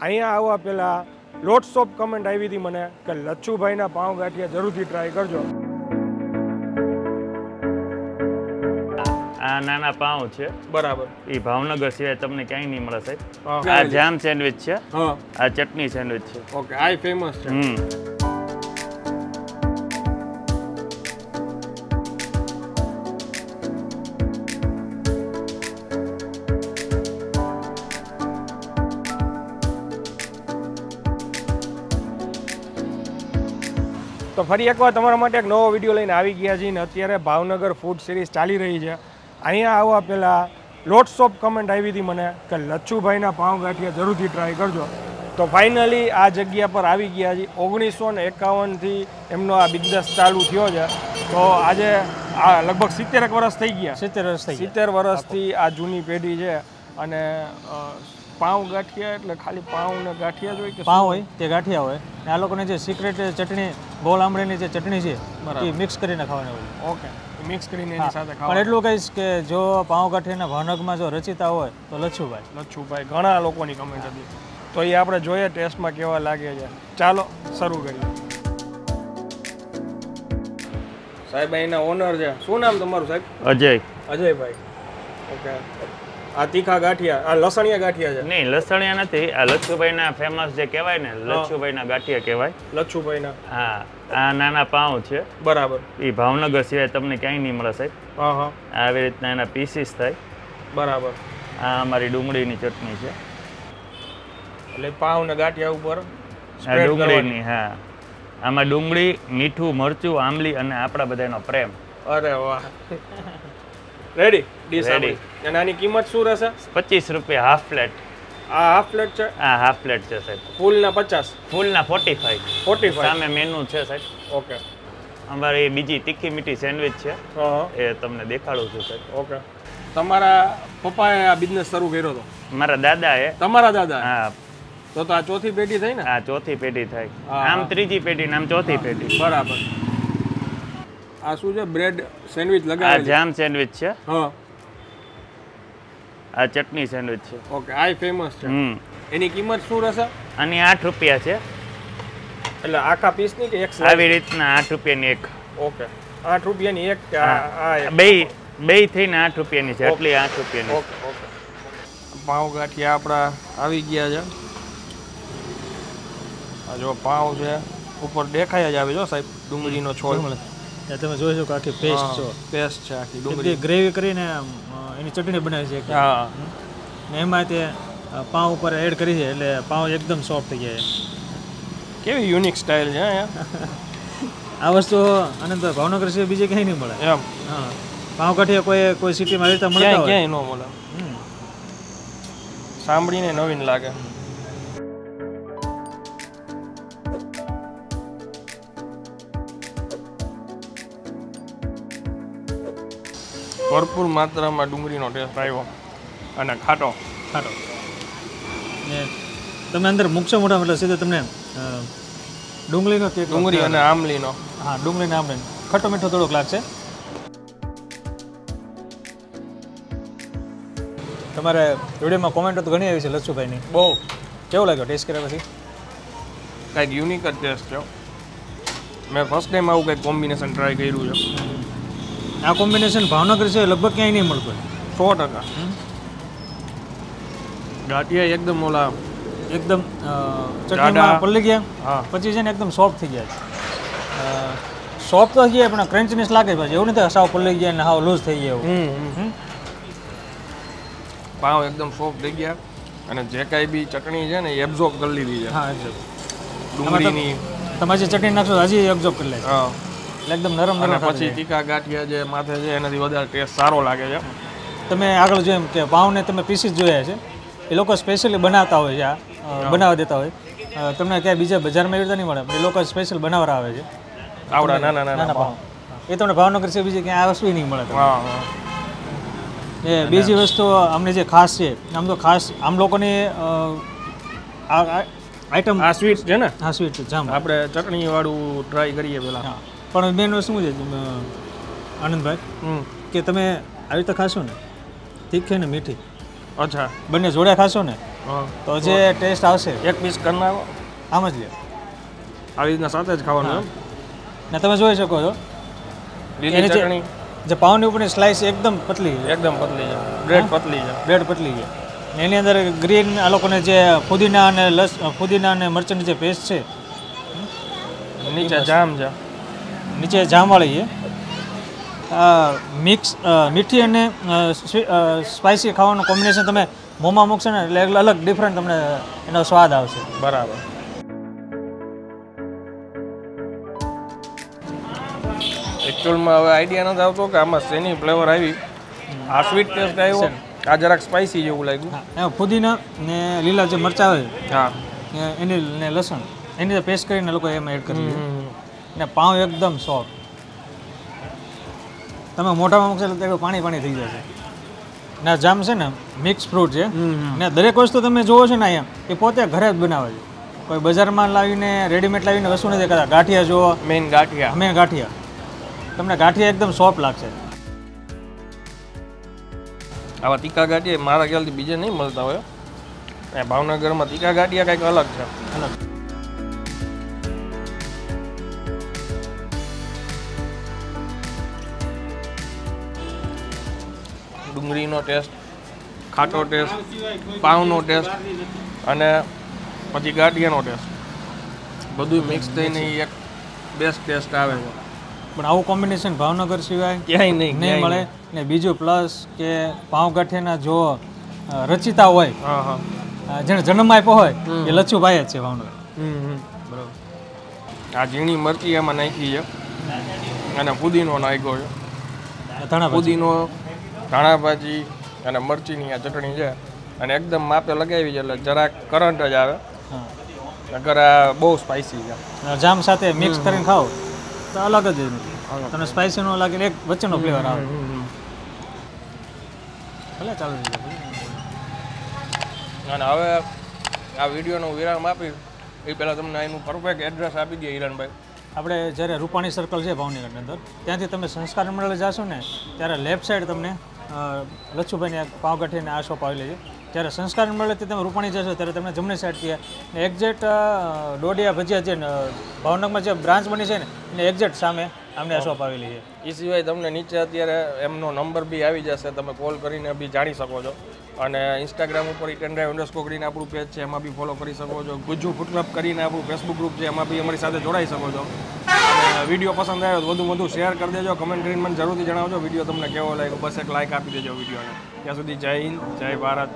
અહીંયા આવવા પહેલાં લોટ્સ ઓફ કમેન્ટ આવી હતી મને કે લચ્છુભાઈના પાઉં ગાંઠિયા જરૂરથી ટ્રાય કરજો. આ નાના પાઉં છે બરાબર, એ ભાવનગર સિવાય તમને ક્યાંય નહીં મળે સાહેબ. આ જામ સેન્ડવિચ છે, આ ચટણી સેન્ડવિચ છે. ઓકે, આ ફેમસ છે. તો ફરી એકવાર તમારા માટે એક નવો વિડીયો લઈને આવી ગયા છીએ ને અત્યારે ભાવનગર ફૂડ સિરીઝ ચાલી રહી છે. અહીંયા આવવા પહેલાં લોટ્સ ઓફ કમેન્ટ આવી હતી મને કે લચ્છુભાઈના પાઉં ગાંઠિયા જરૂરથી ટ્રાય કરજો. તો ફાઇનલી આ જગ્યા પર આવી ગયા છીએ. 1951થી એમનો આ બિઝનેસ ચાલુ થયો છે. તો આજે આ લગભગ 70 વર્ષ થઈ ગયા. 70 વર્ષથી આ જૂની પેઢી છે. અને પાઉં ગાંઠિયા એટલે ખાલી પાઉં ને ગાંઠિયા જ હોય કે પાઉં હોય તે ગાંઠિયા હોય ને આ લોકોને જે સિક્રેટ ચટણી ગોળ આમળીની જે ચટણી છે એ મિક્સ કરીને ખાવાની હોય. ઓકે, મિક્સ કરીને એની સાથે ખાવા. પણ એટલું કહીશ કે જો પાઉં ગાંઠિયાના ભાવનગરમાં જો રચિતા હોય તો લચ્છુભાઈ ઘણા લોકોની કમેન્ટ હતી. તો એ આપણે જોઈએ ટેસ્ટમાં કેવા લાગે છે. ચાલો શરૂ કરીએ. સાહેબ અહીંના ઓનર છે. શું નામ તમારું સાહેબ? અજયભાઈ. ઓકે, આ તીખા ગાંઠિયા, આ લસણિયા ગાંઠિયા છે? નહીં, લસણિયા નથી. આ લચ્છુભાઈના ફેમસ જે કહેવાય ને, લચ્છુભાઈના ગાંઠિયા કહેવાય. લચ્છુભાઈના. હા, આ નાના પાઉં છે બરાબર. એ ભાવનગર સિવાય તમને ક્યાંય નહીં મળે સાહેબ. આવી રીતના એના પીસીસ થાય. બરાબર. આ અમારી ડુંગળીની ચટણી છે. એટલે પાઉં ને ગાંઠિયા ઉપર ડુંગળીની. હા, આમાં ડુંગળી, મીઠું, મરચું, આંબલી અને આપણા બધાનો પ્રેમ. અરે વાહ, રેડી ડીશ રેડી. અને આની કિંમત શું રહેશે? 25 રૂપિયા હાફ પ્લેટ. આ હાફ પ્લેટ છે? હા, હાફ પ્લેટ છે સાહેબ. ફૂલના 50? ફૂલના 45. સામે મેનુ છે સાહેબ. ઓકે. અમારી બીજી તીખી મીઠી સેન્ડવિચ છે, એ તમને દેખાડું છું સાહેબ. ઓકે. તમારા પપ્પાએ આ બિઝનેસ શરૂ કર્યો હતો? મારા દાદા એ. તમારા દાદા? હા. તો આ ચોથી પેઢી થઈ ને? હા, ચોથી પેઢી થાય. આમ ત્રીજી પેઢી ને આમ ચોથી પેઢી. બરાબર. આ શું છે? બ્રેડ સેન્ડવિચ લગાવેલી? આ જામ સેન્ડવિચ છે. હા. આ ચટણી સેન્ડવિચ છે. ઓકે, આ ફેમસ છે. એની કિંમત શું રહેશે? આની 8 રૂપિયા છે. એટલે આખા પીસની કે એક? આવી રીતના 8 રૂપિયાની એક. ઓકે, 8 રૂપિયાની એક? બે થઈને 8 રૂપિયાની છે, એટલી 8 રૂપિયાની. Okay okay. પાઉં ગાંઠિયા આપણા આવી ગયા છે. આ જો પાઉં છે, ઉપર દેખાય જ આવે જો સાહેબ ડુંગળીનો છોડ. તમે જોઈ શકો આખી પેસ્ટ છો. પેસ્ટ છે આખી ડુંગળી. ગ્રેવી કરીને એની ચટણી બનાવી છે. હા. ને એમાં તે પાઉં ઉપર એડ કરી છે એટલે પાઉં એકદમ સોફ્ટ થઈ જાય. કેવી યુનિક સ્ટાઇલ છે આ વસ્તુ આનંદભાઈ ભાવનગર સિવાય બીજે ક્યાંય નહીં મળે. એમ? હા, પાઉં ગાંઠિયા કોઈ સિટીમાં આવી રીતે મળતા હોય ક્યાંય ન મળે. સાંભળીને નવીન લાગે. ભરપૂર માત્રામાં ડુંગળીનો ટેસ્ટ આવ્યો અને ખાટો. ને તમે અંદર મૂકશો મોટા એટલે સીધો તમને ડુંગળીનો કેક. ડુંગળી અને આંબલીનો. હા, ડુંગળીને આંબલીનો ખટ્ટો મીઠો થોડોક લાગશે. તમારે વિડીયોમાં કોમેન્ટો તો ઘણી આવી છે લચ્છુભાઈની. બહુ. કેવો લાગ્યો ટેસ્ટ કર્યા પછી? કાંઈક યુનિક જ ટેસ્ટ છે. મેં ફર્સ્ટ ટાઈમ આવું કંઈક કોમ્બિનેશન ટ્રાય કર્યું છે. આ કોમ્બિનેશન ભાવનગર છે લગભગ ક્યાંય નહીં મળતું. 100%. ગાંઠિયા એકદમ ઓલા એકદમ ચટણીમાં પલળી ગયા પછી છે ને એકદમ સોફ્ટ થઈ ગયા છે. સોફ્ટ તો થઈ ગયા પણ ક્રન્ચનેસ લાગે પછી એવું નથી સાવ પલળી ગયા ને હાવ લૂઝ થઈ ગયા એવું. પાઉં એકદમ સોફ્ટ થઈ ગયા અને જે કાંઈ બી ચટણી છે ને એ એબ્ઝોર્બ કરી લીધી છે. હા, એબ્ઝોર્બ. ડુંગળીની તમે જે ચટણી નાખશો હજી એબ્ઝોર્બ કરી લે. હા, એકદમ નરમ નરમ. પછી તીખા ગાંઠિયા જે માથે છે એનાથી વધારે ટેસ્ટ સારો લાગે છે. તમે આગળ જોયું કે પાઉંને તમે પીસીસ જોયા છે, એ લોકો સ્પેશિયલી બનાવતા હોય છે. આ બનાવવા દેતા હોય. તમને ક્યાંય બીજા બજારમાં એવી રીતે નહીં મળે, એ લોકો સ્પેશિયલ બનાવવા આવે છે. આવડા નાના નાના પાઉં એ તમને ભાવનગર છે બીજે ક્યાંય આ વસ્તુ નહીં મળે. એ બીજી વસ્તુ અમને જે ખાસ છે, આમ તો ખાસ આમ લોકોની આઈટમ આ સ્વીટ છે ને? હા, સ્વીટ છે. જામ આપણે ચટણી વાળું ટ્રાય કરીએ પહેલાં. પણ મેન વસ્તુ શું છે આનંદભાઈ કે તમે આવી રીતે ખાશો ને તીખી ને મીઠી, અચ્છા, બંને જોડે ખાશો ને હા તો જે ટેસ્ટ આવશે એક પીસ કરી નાખો આમ જ લે. આવી રીતના સાથે જ ખાવાનું એમ ને તમે જોઈ શકો છો લીલી એની ચટણી જે પાઉંની ઉપરની સ્લાઇસ એકદમ પતલી છે, એકદમ પતલી છે બ્રેડ પતલી છે બ્રેડ પતલી છે. ને એની અંદર ગ્રીન આ લોકોને જે ફુદીના અને મરચાંની જે પેસ્ટ છે, નીચે જામ છે નીચે જામવાળી છે. મિક્સ મીઠી અને સ્પાઇસી ખાવાનું કોમ્બિનેશન તમે મોંમાં મૂકશો ને એટલે અલગ ડિફરન્ટ તમને એનો સ્વાદ આવશે. બરાબર. એકચ્યુઅલમાં હવે આઈડિયા નથી આવતો કે આમાં શેની ફ્લેવર આવી. આ સ્વીટ ટેસ્ટ આવ્યો, આ જરાક સ્પાઇસી જેવું લાગ્યું. એમાં ફુદીના ને લીલા જે મરચાં હોય હા એની ને લસણ એની પેસ્ટ કરીને લોકો એમાં એડ કરી દીધું. ને પાઉં એકદમ સોફ્ટ, તમે મોઢામાં મૂકશો એટલે પાણી પાણી થઈ જશે. ને જામ છે ને મિક્સ ફ્રૂટ છે ને દરેક વસ્તુ તમે જોવો છો ને અહીંયા એ પોતે ઘરે જ બનાવે છે. કોઈ બજારમાં લાવીને રેડીમેડ લાવીને વસ્તુ નથી કરતા. ગાંઠિયા જુઓ, મેઇન ગાંઠિયા તમને ગાંઠિયા એકદમ સોફ્ટ લાગશે. આવા તીખા ગાંઠિયા મારા ખ્યાલથી બીજે નહીં મળતા હોય. ભાવનગરમાં તીખા ગાંઠિયા કંઈક અલગ છે. અલગ ડુંગળીનો ટેસ્ટ, ખાટો ટેસ્ટ, પાવનો ટેસ્ટ અને પછી ગાંઠિયાનો ટેસ્ટ બધું મિક્સ થઈને એક બેસ્ટ ટેસ્ટ આવે છે. પણ આવું કોમ્બિનેશન ભાવનગર સિવાય ક્યાંય નહીં મળે. ને બીજું પ્લસ કે પાઉં ગાંઠિયાના જો રચિતા હોય, હા હા જેને જન્મ આપ્યો હોય એ લચ્છુભાઈ જ છે ભાવનગર. બરાબર. આ ઝીણી મરચી એમાં નાખી છે અને પુદીનો નાખ્યો છે. પુદીનો, ધાણા ભાજી અને મરચીની આ ચટણી છે અને એકદમ માપે લગાવી છે એટલે જરાક કરંટ જ આવે. નકર આ બહુ સ્પાઇસી છે. જામ સાથે મિક્સ કરીને ખાઓ તો અલગ જ તમને સ્પાઇસી નો લાગે ને એક વચ્ચેનો ફ્લેવર આવે. ભલે ચાલુ થઈ જાય. અને હવે આ વિડીયોનો વિરામ આપી એ પહેલાં તમને એનું પરફેક્ટ એડ્રેસ આપી દઈએ હિરણભાઈ. આપણે જ્યારે રૂપાણી સર્કલ છે ભાવનગરની અંદર, ત્યાંથી તમે સંસ્કાર મંડળ જાશો ને ત્યારે લેફ્ટ સાઈડ તમને લચ્છુભાઈની પાવગાંઠીની આ શોપ આવેલી છે. જ્યારે સંસ્કાર મંડળથી તમે રૂપાણી જશો ત્યારે તમને જમણી સાઈડથી એક્ઝેક્ટ ડોડિયા ભજીયા જે ભાવનગરમાં જે બ્રાન્ચ બની છે ને એને એક્ઝેક્ટ સામે આમને આ શોપ આવેલી છે. એ સિવાય તમને નીચે અત્યારે એમનો નંબર બી આવી જશે, તમે કોલ કરીને બી જાણી શકો છો. અને ઇન્સ્ટાગ્રામ ઉપર @drive_ કરીને આપણું પેજ છે એમાં બી ફોલો કરી શકો છો. ગુજ્જુ ફૂડ ક્લબ કરીને આપણું ફેસબુક ગ્રુપ છે એમાં બી અમારી સાથે જોડાઈ શકો છો. અને વિડીયો પસંદ આવ્યો તો વધુ શેર કરી દેજો, કમેન્ટ કરીને મને જરૂરથી જણાવજો વિડીયો તમને કેવો લાગ્યો. બસ એક લાઇક આપી દેજો વિડીયોને. ત્યાં સુધી જય હિન્દ, જય ભારત.